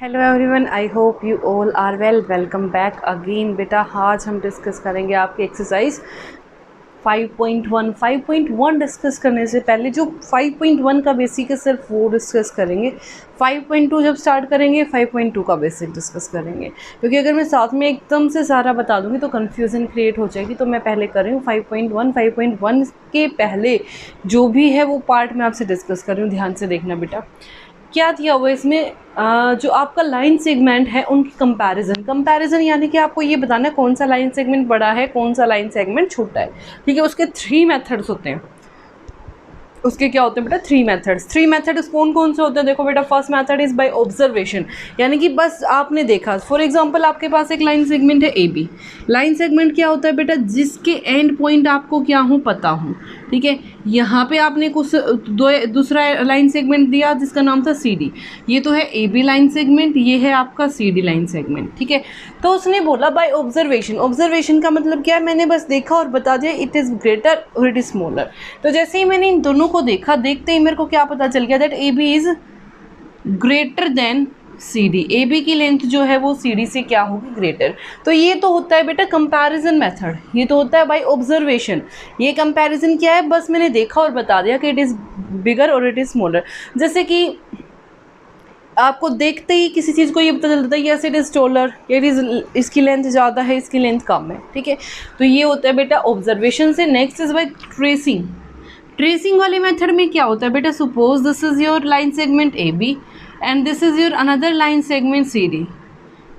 Hello everyone, I hope you all are well. Welcome back again बेटा। आज हम discuss करेंगे आपकी एक्सरसाइज 5.1 डिस्कस करने से पहले जो 5.1 का बेसिक है सिर्फ वो डिस्कस करेंगे। 5.2 जब स्टार्ट करेंगे 5.2 का बेसिक डिस्कस करेंगे, क्योंकि अगर मैं साथ में एकदम से सारा बता दूंगी तो कन्फ्यूज़न क्रिएट हो जाएगी। तो मैं पहले कर रही हूँ 5.1 के पहले जो भी है वो पार्ट मैं आपसे डिस्कस कर रही हूँ। ध्यान से देखना बेटा। क्या दिया हुआ है इसमें, जो आपका लाइन सेगमेंट है उनकी कंपैरिजन यानी कि आपको ये बताना है कौन सा लाइन सेगमेंट बड़ा है, कौन सा लाइन सेगमेंट छोटा है। ठीक है, उसके 3 मेथड्स होते हैं। उसके क्या होते हैं बेटा? 3 मेथड्स कौन कौन से होते हैं? देखो बेटा, first method is by observation, यानी कि बस आपने देखा। फॉर एग्जांपल आपके पास एक लाइन सेगमेंट है ए बी। लाइन सेगमेंट क्या होता है बेटा? जिसके एंड पॉइंट आपको क्या हो पता हो। ठीक है, यहाँ पे आपने कुछ दूसरा लाइन सेगमेंट दिया जिसका नाम था सी डी। ये तो है ए बी लाइन सेगमेंट, ये है आपका सी डी लाइन सेगमेंट। ठीक है, तो उसने बोला बाय ऑब्जर्वेशन। ऑब्जर्वेशन का मतलब क्या है? मैंने बस देखा और बता दिया इट इज़ ग्रेटर और इट इज़ स्मॉलर। तो जैसे ही मैंने इन दोनों को देखा, देखते ही मेरे को क्या पता चल गया? That A B is greater than C D. A B की लेंथ जो है वो सी डी से क्या होगी? ग्रेटर। तो ये तो होता है बेटा कंपैरिजन मेथड, ये तो होता है बाय ऑब्जर्वेशन। ये कंपैरिजन क्या है? बस मैंने देखा और बता दिया कि इट इज़ बिगर और इट इज़ स्मॉलर। जैसे कि आपको देखते ही किसी चीज़ को ये पता चलता है yes it is taller, it is इसकी लेंथ ज़्यादा है, इसकी लेंथ कम है। ठीक है, तो ये होता है बेटा ऑब्जर्वेशन से। Next is by tracing. Tracing वाले मेथड में क्या होता है बेटा? Suppose this is your line segment A B and this is your another line segment C D.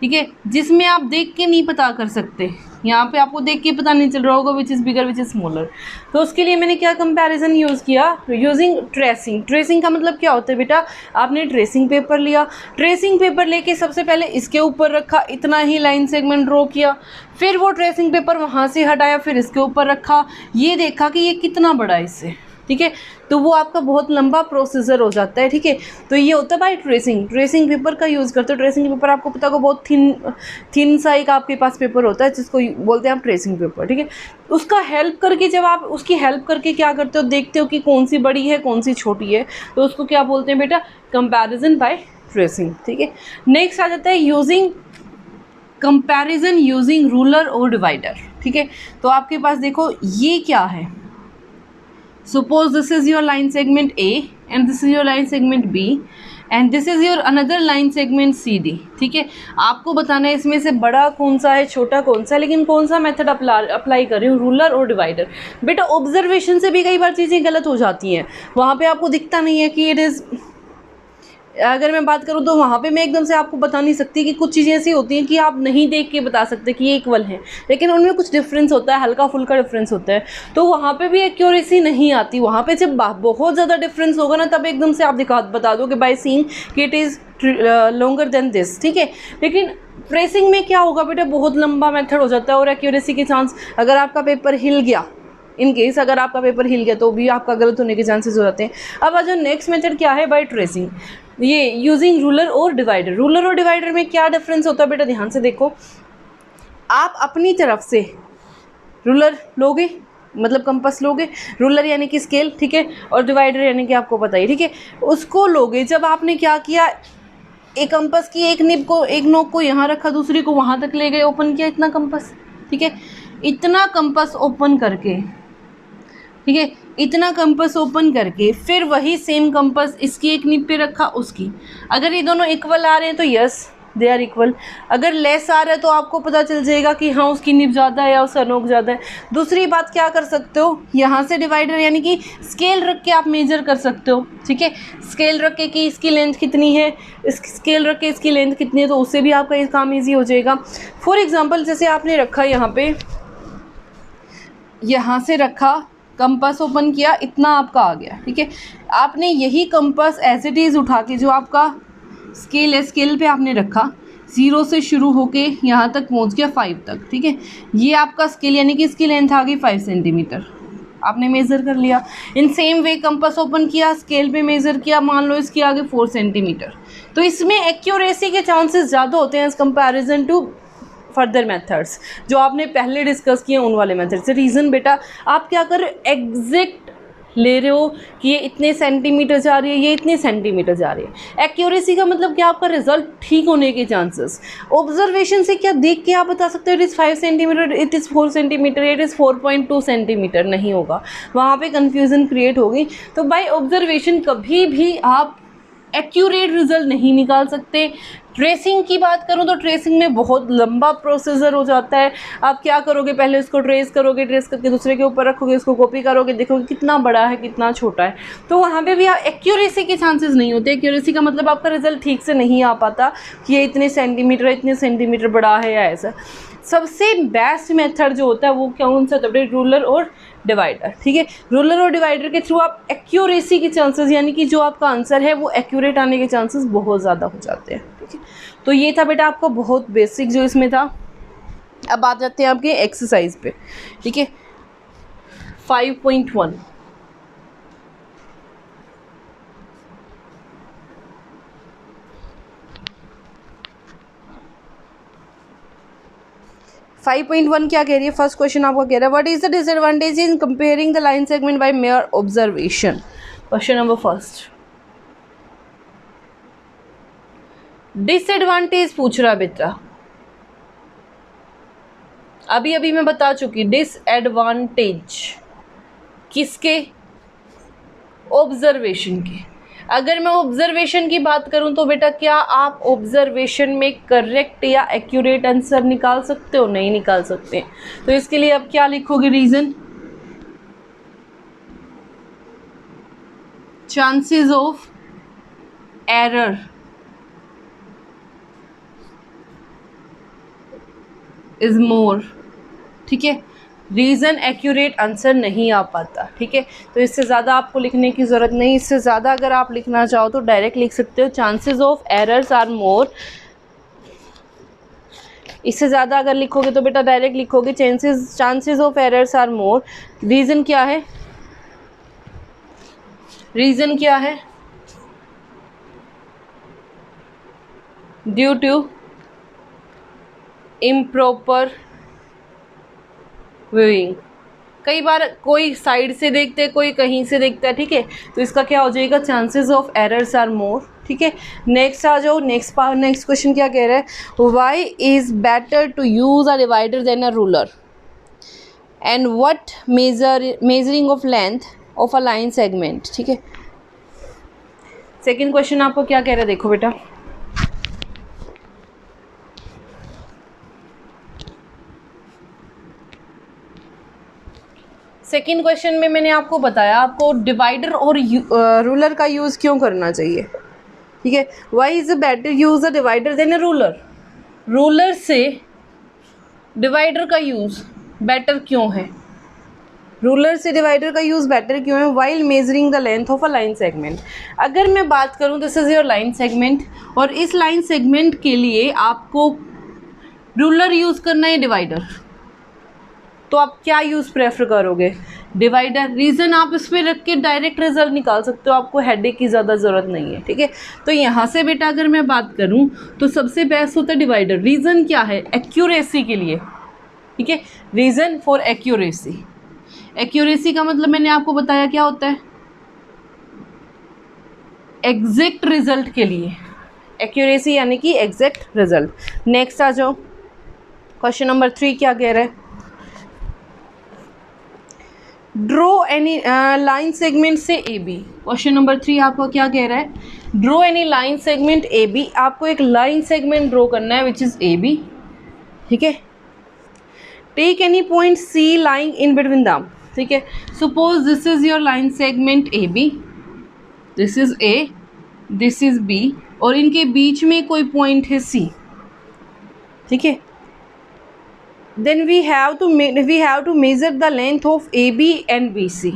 ठीक है, जिसमें आप देख के नहीं पता कर सकते। यहाँ पे आपको देख के पता नहीं चल रहा होगा which is bigger which is smaller. तो उसके लिए मैंने क्या कंपैरिजन यूज़ किया? Using tracing. ट्रेसिंग का मतलब क्या होता है बेटा? आपने ट्रेसिंग पेपर लिया, ट्रेसिंग पेपर लेके सबसे पहले इसके ऊपर रखा, इतना ही लाइन सेगमेंट ड्रॉ किया, फिर वो ट्रेसिंग पेपर वहाँ से हटाया, फिर इसके ऊपर रखा, ये देखा कि ये कितना बड़ा है इससे। ठीक है, तो वो आपका बहुत लंबा प्रोसीजर हो जाता है। ठीक है, तो ये होता है बाय ट्रेसिंग। ट्रेसिंग पेपर का यूज़ करते हो। ट्रेसिंग पेपर आपको पता होगा बहुत थिन सा एक आपके पास पेपर होता है जिसको बोलते हैं आप ट्रेसिंग पेपर। ठीक है, उसका हेल्प करके जब आप उसकी हेल्प करके क्या करते हो? देखते हो कि कौन सी बड़ी है कौन सी छोटी है, तो उसको क्या बोलते हैं बेटा? Comparison by tracing. ठीक है, नेक्स्ट आ जाता है यूजिंग कंपैरिजन यूजिंग रूलर और डिवाइडर। ठीक है, तो आपके पास देखो ये क्या है? Suppose this is your line segment A and this is your line segment B and this is your another line segment CD. ठीक है, आपको बताना है इसमें से बड़ा कौन सा है छोटा कौन सा है, लेकिन कौन सा मेथड अप्लाई कर रही हूँ? रूलर और डिवाइडर। बेटा ऑब्जर्वेशन से भी कई बार चीज़ें गलत हो जाती हैं। वहाँ पे आपको दिखता नहीं है कि इट इज़, अगर मैं बात करूँ तो वहाँ पे मैं एकदम से आपको बता नहीं सकती कि कुछ चीज़ें ऐसी होती हैं कि आप नहीं देख के बता सकते कि ये इक्वल हैं, लेकिन उनमें कुछ डिफरेंस होता है, हल्का फुल्का डिफरेंस होता है। तो वहाँ पे भी एक्यूरेसी नहीं आती। वहाँ पे जब बहुत ज़्यादा डिफरेंस होगा ना, तब एकदम से आप बता दो कि बाय सीइंग कि it is longer than this. ठीक है, लेकिन ट्रेसिंग में क्या होगा बेटा? बहुत लंबा मेथड हो जाता है और एक्यूरेसी के चांस, अगर आपका पेपर हिल गया, इन केस अगर आपका पेपर हिल गया तो भी आपका गलत होने के चांसेस हो जाते हैं। अब आज नेक्स्ट मेथड क्या है? By tracing. ये यूजिंग रूलर और डिवाइडर। रूलर और डिवाइडर में क्या डिफरेंस होता है बेटा? ध्यान से देखो, आप अपनी तरफ से रूलर लोगे, मतलब कंपास लोगे, रूलर यानी कि स्केल, ठीक है, और डिवाइडर यानी कि आपको पता ही, ठीक है, उसको लोगे। जब आपने क्या किया, एक कंपास की एक निब को, एक नोक को यहाँ रखा, दूसरी को वहाँ तक ले गए, ओपन किया इतना कंपास। ठीक है, इतना कंपास ओपन करके, ठीक है, इतना कंपास ओपन करके फिर वही सेम कंपास इसकी एक निब पे रखा, उसकी। अगर ये दोनों इक्वल आ रहे हैं तो यस दे आर इक्वल। अगर लेस आ रहा है तो आपको पता चल जाएगा कि हाँ उसकी निब ज़्यादा है या उसका नोक ज़्यादा है। दूसरी बात क्या कर सकते हो? यहाँ से डिवाइडर यानी कि स्केल रख के आप मेजर कर सकते हो। ठीक है, स्केल रख के कि इसकी लेंथ कितनी है, स्केल रख के इसकी लेंथ कितनी है, तो उससे भी आपका ये काम ईजी हो जाएगा। फॉर एग्ज़ाम्पल जैसे आपने रखा यहाँ पे, यहाँ से रखा, कंपास ओपन किया, इतना आपका आ गया। ठीक है, आपने यही कंपास एज इट इज़ उठा के जो आपका स्केल है, स्केल पे आपने रखा, 0 से शुरू होके यहाँ तक पहुँच गया 5 तक। ठीक है, ये आपका स्केल यानी कि इसकी लेंथ आ गई 5 सेंटीमीटर, आपने मेज़र कर लिया। In same way compass open किया, स्केल पे मेज़र किया, मान लो इसके आगे 4 सेंटीमीटर। तो इसमें एक्यूरेसी के चांसेस ज़्यादा होते हैं as comparison to further methods जो आपने पहले डिस्कस किए उन वाले मेथड से। रीज़न बेटा, आप क्या कर रहे हो? एग्जैक्ट ले रहे हो कि ये इतने सेंटीमीटर जा रही है, ये इतने सेंटीमीटर जा रही है। एक्यूरेसी का मतलब क्या, आपका रिजल्ट ठीक होने के चांसेस। ऑब्जर्वेशन से क्या देख के आप बता सकते हो it is 5 centimetre, it is 4 centimetre, it is 4.2 centimetre, नहीं होगा, वहाँ पे कन्फ्यूज़न क्रिएट होगी। तो बाय ऑब्जर्वेशन कभी भी आप एक्यूरेट रिजल्ट नहीं निकाल सकते। ट्रेसिंग की बात करूं तो ट्रेसिंग में बहुत लंबा प्रोसीजर हो जाता है। आप क्या करोगे, पहले उसको ट्रेस करोगे, ट्रेस करके दूसरे के ऊपर रखोगे, उसको कॉपी करोगे, देखोगे कितना बड़ा है कितना छोटा है, तो वहाँ पे भी एक्यूरेसी के चांसेस नहीं होते। एक्यूरेसी का मतलब आपका रिजल्ट ठीक से नहीं आ पाता कि ये इतने सेंटीमीटर बड़ा है या ऐसा। सबसे बेस्ट मेथड जो होता है वो कौन सा होता है, रूलर और डिवाइडर। ठीक है, रूलर और डिवाइडर के थ्रू आप एक्यूरेसी के चांसेस, यानी कि जो आपका आंसर है वो एक्यूरेट आने के चांसेस बहुत ज़्यादा हो जाते हैं। ठीक है, तो ये था बेटा आपका बहुत बेसिक जो इसमें था। अब आ जाते हैं आपके एक्सरसाइज पे। ठीक है, 5.1 5.1 क्या कह रही है, फर्स्ट क्वेश्चन आपका कह रहा है what is the disadvantage in comparing the line segment by mere observation. Question number first, disadvantage पूछ रहा बेटा। अभी मैं बता चुकी, डिसएडवांटेज किसके, ऑब्जर्वेशन के। अगर मैं ऑब्जर्वेशन की बात करूं तो बेटा क्या आप ऑब्जर्वेशन में करेक्ट या एक्यूरेट आंसर निकाल सकते हो, नहीं निकाल सकते। तो इसके लिए अब क्या लिखोगे, reason, chances of error is more. ठीक है, रीज़न एक्यूरेट आंसर नहीं आ पाता। ठीक है, तो इससे ज़्यादा आपको लिखने की ज़रूरत नहीं। इससे ज़्यादा अगर आप लिखना चाहो तो डायरेक्ट लिख सकते हो chances of errors are more. इससे ज़्यादा अगर लिखोगे तो बेटा डायरेक्ट लिखोगे chances of errors are more. Reason क्या है, रीज़न क्या है, ड्यू टू इम्प्रॉपर व्यूइंग। कई बार कोई साइड से देखते हैं, कोई कहीं से देखता है। ठीक है, तो इसका क्या हो जाएगा, chances of errors are more. ठीक है, नेक्स्ट आ जाओ, नेक्स्ट क्वेश्चन क्या कह रहा है, why is better to use a divider than a ruler and what measuring of length of a line segment. ठीक है, सेकेंड क्वेश्चन आपको क्या कह रहा है, देखो बेटा, सेकेंड क्वेश्चन में मैंने आपको बताया आपको डिवाइडर और रूलर का यूज़ क्यों करना चाहिए। ठीक है, why is a better use a divider than a ruler. Ruler से डिवाइडर का यूज़ बेटर क्यों है, रूलर से डिवाइडर का यूज़ बेटर क्यों है, while measuring the length of a line segment. अगर मैं बात करूँ this is your line segment, और इस लाइन सेगमेंट के लिए आपको रूलर यूज़ करना है डिवाइडर, तो आप क्या यूज़ प्रेफर करोगे, डिवाइडर। रीज़न आप इस पर रख के डायरेक्ट रिजल्ट निकाल सकते हो, आपको हेडेक की ज़्यादा ज़रूरत नहीं है। ठीक है, तो यहाँ से बेटा अगर मैं बात करूँ तो सबसे बेस्ट होता है डिवाइडर। रीज़न क्या है, एक्यूरेसी के लिए। ठीक है, रीज़न फॉर एक्यूरेसी। एक्यूरेसी का मतलब मैंने आपको बताया क्या होता है, एग्जैक्ट रिजल्ट के लिए। एक्यूरेसी यानी कि एग्जैक्ट रिजल्ट। नेक्स्ट आ जाओ, क्वेश्चन नंबर 3 क्या कह रहा है, ड्रॉ एनी लाइन सेगमेंट से ए बी। क्वेश्चन नंबर 3 आपको क्या कह रहा है, draw any line segment A B. आपको एक लाइन सेगमेंट ड्रॉ करना है विच इज़ ए बी। ठीक है, take any point C lying in between them. ठीक है, suppose this is your line segment A B, this is A, this is B, और इनके बीच में कोई पॉइंट है सी। ठीक है, then we have to measure the length of AB and BC।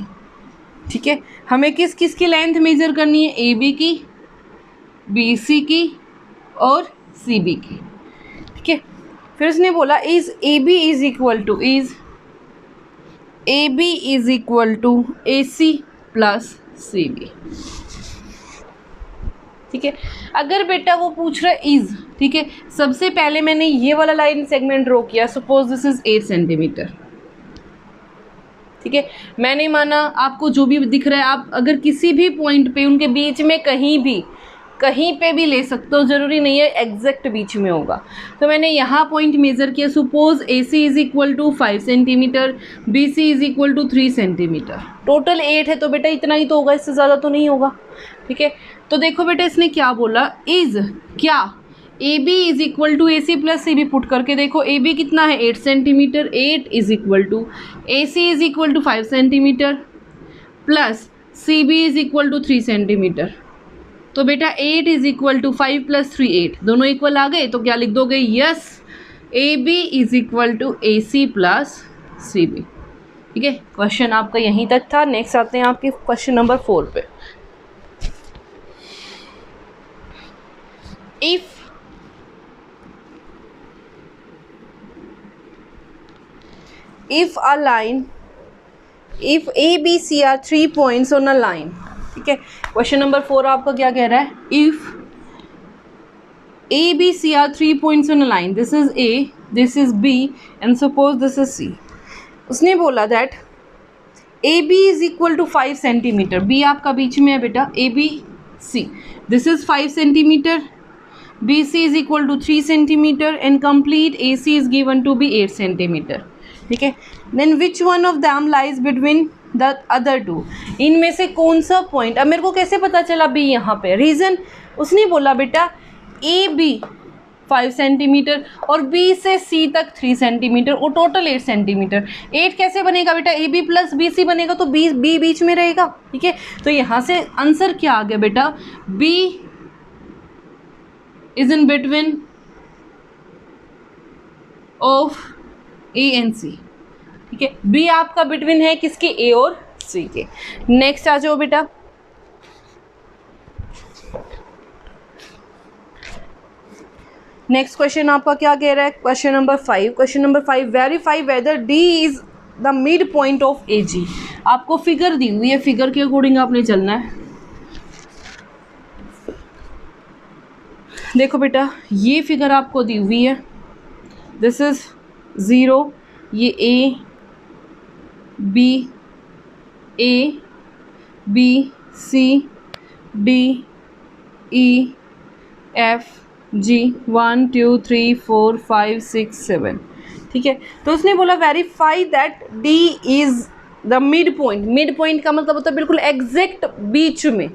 ठीक है, हमें किस किस की लेंथ मेजर करनी है, AB की, BC की और CB की। ठीक है, फिर उसने बोला is AB is equal to AC plus CB। ठीक है, अगर बेटा वो पूछ रहा है इज, ठीक है, सबसे पहले मैंने ये वाला लाइन सेगमेंट ड्रॉ किया, सपोज दिस इज 8 सेंटीमीटर। ठीक ठीक है, मैं नहीं माना, आपको जो भी दिख रहा है आप अगर किसी भी पॉइंट पे उनके बीच में कहीं पे भी ले सकते हो, ज़रूरी नहीं है एग्जैक्ट बीच में होगा। तो मैंने यहाँ पॉइंट मेज़र किया, suppose A C is equal to 5 centimetre, B C is equal to 3 centimetre, total 8 है तो बेटा इतना ही तो होगा, इससे ज़्यादा तो नहीं होगा। ठीक है, तो देखो बेटा इसने क्या बोला, इज़ क्या A B is equal to A C plus C B, put करके देखो ए बी कितना है 8 centimetre, 8 is equal to A C is equal to 5 centimetre plus C B is equal to 3 centimetre. तो बेटा 8 is equal to 5 plus 3 8, दोनों equal आ गए, तो क्या लिख दोगे, yes A B is equal to A C plus C B. ठीक है, क्वेश्चन आपका यहीं तक था। नेक्स्ट आते हैं आपके क्वेश्चन नंबर 4 पे। if A, B, C are 3 points on a line, ठीक है, क्वेश्चन नंबर 4 आपका क्या कह रहा है, if A, B, C are 3 points on a line, this is A, this is B and suppose this is C। उसने बोला that AB is equal to 5 centimetre, B आपका बीच में है बेटा, AB C, this is 5 centimetre, BC is equal to 3 centimetre and complete AC is given to be 8 centimetre. ठीक है, then which one of them lies between the other two, इनमें से कौन सा पॉइंट, अब मेरे को कैसे पता चला बी यहाँ पे, रीज़न उसने बोला बेटा ए बी 5 सेंटीमीटर और बी से सी तक 3 सेंटीमीटर और टोटल 8 सेंटीमीटर। 8 कैसे बनेगा बेटा, A B plus B C बनेगा तो बी बीच में रहेगा। ठीक है, तो यहाँ से आंसर क्या आ गया बेटा, B is in between of A and C. ठीक है, बी आपका बिटवीन है किसके, ए और सी के। नेक्स्ट आ जाओ बेटा, नेक्स्ट क्वेश्चन आपका क्या कह रहा है, question number 5। Question number 5, verify whether D is the mid point of A G. आपको फिगर दी हुई है, फिगर के अकॉर्डिंग आपने चलना है। देखो बेटा ये फिगर आपको दी हुई है, दिस इज 0, ये A B C D E F G 1 2 3 4 5 6 7। ठीक है, तो उसने बोला verify that D is the mid point. Mid point का मतलब होता है बिल्कुल एग्जैक्ट बीच में,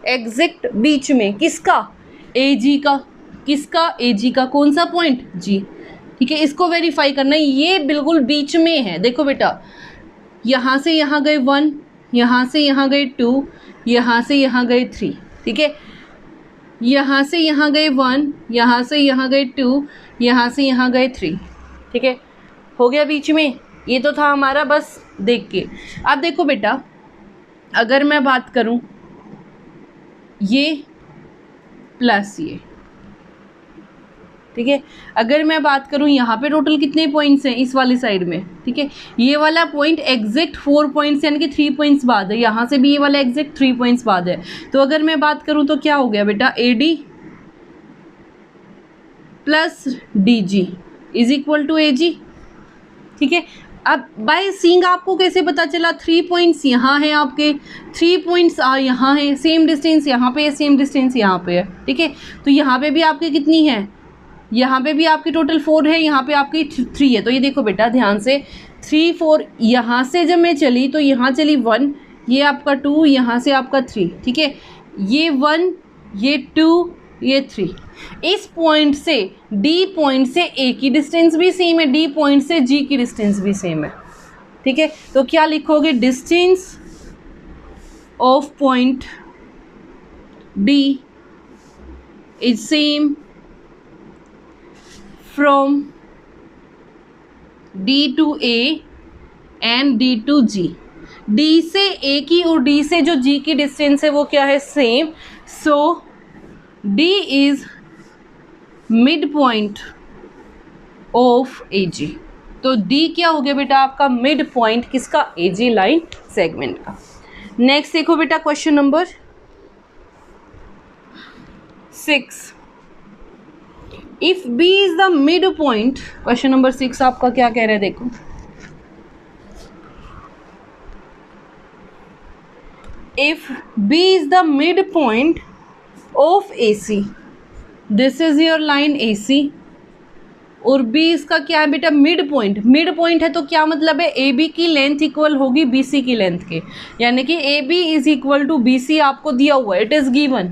एग्जैक्ट बीच में किसका, ए जी का, किसका, ए जी का, कौन सा पॉइंट, जी। ठीक है, इसको वेरीफाई करना है, ये बिल्कुल बीच में है। देखो बेटा यहाँ से यहाँ गए 1, यहाँ से यहाँ गए 2, यहाँ से यहाँ गए 3। ठीक है, यहाँ से यहाँ गए 1, यहाँ से यहाँ गए 2, यहाँ से यहाँ गए 3। ठीक है, हो गया बीच में, ये तो था हमारा बस देख के। अब देखो बेटा अगर मैं बात करूँ ये प्लस ये, ठीक है, अगर मैं बात करूं यहाँ पे टोटल कितने पॉइंट्स हैं इस वाली साइड में। ठीक है, ये वाला पॉइंट एग्जैक्ट 4 पॉइंट्स यानी कि 3 पॉइंट्स बाद है, यहाँ से भी ये वाला एग्जैक्ट 3 पॉइंट्स बाद है। तो अगर मैं बात करूं तो क्या हो गया बेटा, A D plus D G is equal to A G. ठीक है, अब बाय सीइंग आपको कैसे पता चला, 3 पॉइंट्स यहाँ हैं आपके, 3 पॉइंट्स यहाँ हैं, सेम डिस्टेंस यहाँ पे है, सेम डिस्टेंस यहाँ पे है। ठीक है, तो यहाँ पे भी आपके कितनी है, यहाँ पे भी आपकी टोटल 4 है, यहाँ पे आपकी 3 है। तो ये देखो बेटा ध्यान से 3 4, यहाँ से जब मैं चली तो यहाँ चली 1, ये आपका 2, यहाँ से आपका 3। ठीक है, ये 1, ये 2, ये 3। इस पॉइंट से डी पॉइंट से ए की डिस्टेंस भी सेम है, डी पॉइंट से जी की डिस्टेंस भी सेम है। ठीक है, तो क्या लिखोगे, distance of point D is same from D to A and D to G। D से A की और D से जो G की डिस्टेंस है वो क्या है, same. So D is mid point of A G. तो D क्या हो गया बेटा आपका, मिड पॉइंट किसका, ए जी लाइन सेगमेंट का। नेक्स्ट देखो बेटा question number 6, if B is the mid point. Question number 6 आपका क्या कह रहे हैं, देखो if B is the mid point of A C, this is your line A C, और बी इसका क्या है बेटा, मिड पॉइंट। मिड पॉइंट है तो क्या मतलब है, ए बी की लेंथ इक्वल होगी बी सी की लेंथ के, यानी कि A B is equal to B C आपको दिया हुआ है, इट इज़ गिवन।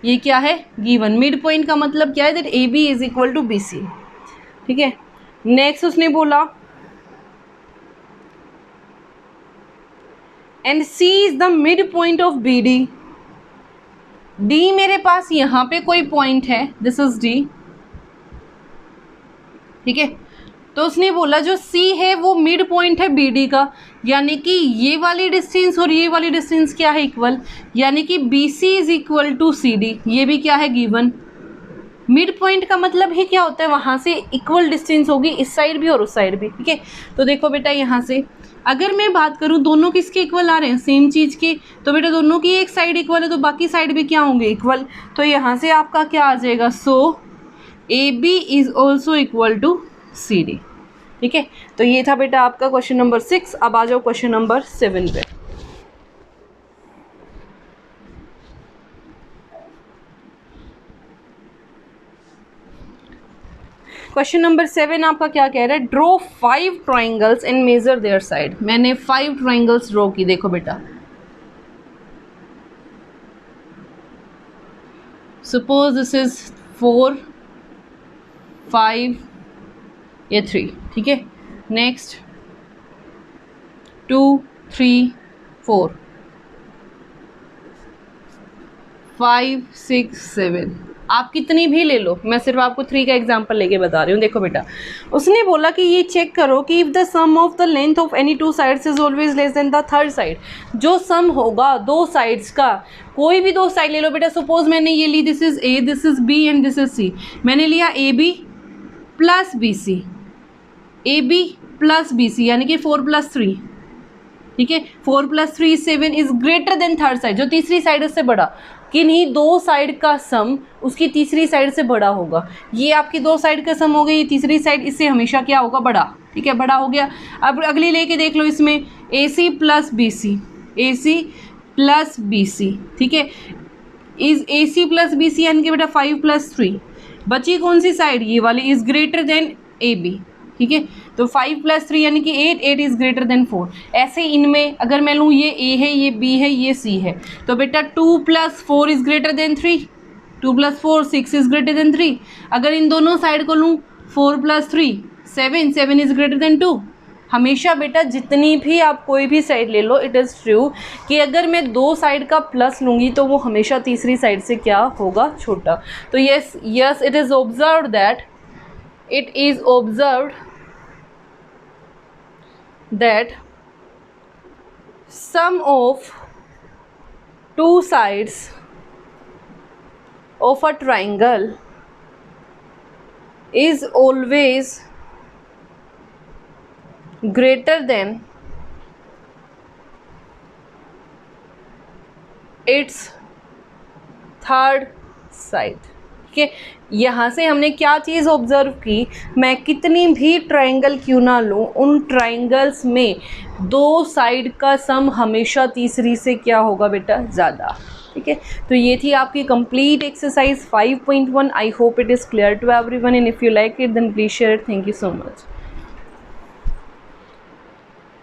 ये क्या है, गिवन। मिड पॉइंट का मतलब क्या है, that A B is equal to B C. ठीक है, नेक्स्ट उसने बोला and C is the mid point of B D. D मेरे पास यहाँ पे कोई पॉइंट है, दिस इज डी। ठीक है, तो उसने बोला जो C है वो मिड पॉइंट है BD का, यानी कि ये वाली डिस्टेंस और ये वाली डिस्टेंस क्या है, इक्वल, यानी कि BC is equal to CD। ये भी क्या है, गिवन। मिड पॉइंट का मतलब ही क्या होता है, वहाँ से इक्वल डिस्टेंस होगी, इस साइड भी और उस साइड भी। ठीक है, तो देखो बेटा यहाँ से अगर मैं बात करूँ दोनों किसके इक्वल आ रहे हैं, सेम चीज़ के, तो बेटा दोनों की एक साइड इक्वल है तो बाकी साइड भी क्या होंगे, इक्वल। तो यहाँ से आपका क्या आ जाएगा, so AB is also equal to CD। ठीक है, तो ये था बेटा आपका क्वेश्चन नंबर 6। अब आ जाओ क्वेश्चन नंबर 7 पे। क्वेश्चन नंबर 7 आपका क्या कह रहा है, draw 5 triangles and measure their side. मैंने 5 ट्राइंगल्स ड्रॉ की, देखो बेटा, सपोज दिस इज 4 5 या 3। ठीक है, नेक्स्ट 2 3 4 5 6 7, आप कितनी भी ले लो, मैं सिर्फ आपको 3 का एग्जांपल लेके बता रही हूँ। देखो बेटा, उसने बोला कि ये चेक करो कि if the sum of the length of any 2 sides is always less than the third side. जो सम होगा 2 साइड्स का, कोई भी 2 साइड ले लो बेटा, सपोज मैंने ये ली, this is A, this is B and this is C. मैंने लिया A B plus B C, A B plus B C, यानी कि 4 + 3। ठीक है, 4 + 3 7 is greater then third side, जो तीसरी साइड उससे बड़ा। किन्हीं 2 साइड का सम उसकी तीसरी साइड से बड़ा होगा। ये आपकी 2 साइड का सम हो गई, ये तीसरी साइड इससे हमेशा क्या होगा, बड़ा। ठीक है, बड़ा हो गया। अब अगली लेके देख लो, इसमें A C plus B C, A C plus B C. ठीक है, is A C plus B C, यानी कि बेटा 5 + 3, बची कौन सी साइड, ये वाली, is greater than A B. ठीक है, तो 5 + 3 यानी कि 8, 8 इज ग्रेटर देन 4। ऐसे इनमें अगर मैं लूँ, ये ए है, ये बी है, ये सी है, तो बेटा 2 + 4 is greater then 3, 2 + 4 6 is greater then 3। अगर इन दोनों साइड को लूँ, 4 + 3 7, 7 इज ग्रेटर देन 2। हमेशा बेटा जितनी भी आप कोई भी साइड ले लो, इट इज़ ट्रू कि अगर मैं 2 साइड का प्लस लूँगी तो वो हमेशा तीसरी साइड से क्या होगा, छोटा। तो yes yes, it is observed that, it is observed that sum of 2 sides of a triangle is always greater than its third side। ठीक है, यहाँ से हमने क्या चीज़ ऑब्जर्व की, मैं कितनी भी ट्रायंगल क्यों ना लूँ, उन ट्रायंगल्स में 2 साइड का सम हमेशा तीसरी से क्या होगा बेटा, ज़्यादा। ठीक है, तो ये थी आपकी complete exercise 5.1। I hope it is clear to everyone, and if you like it then please share it. Thank you so much.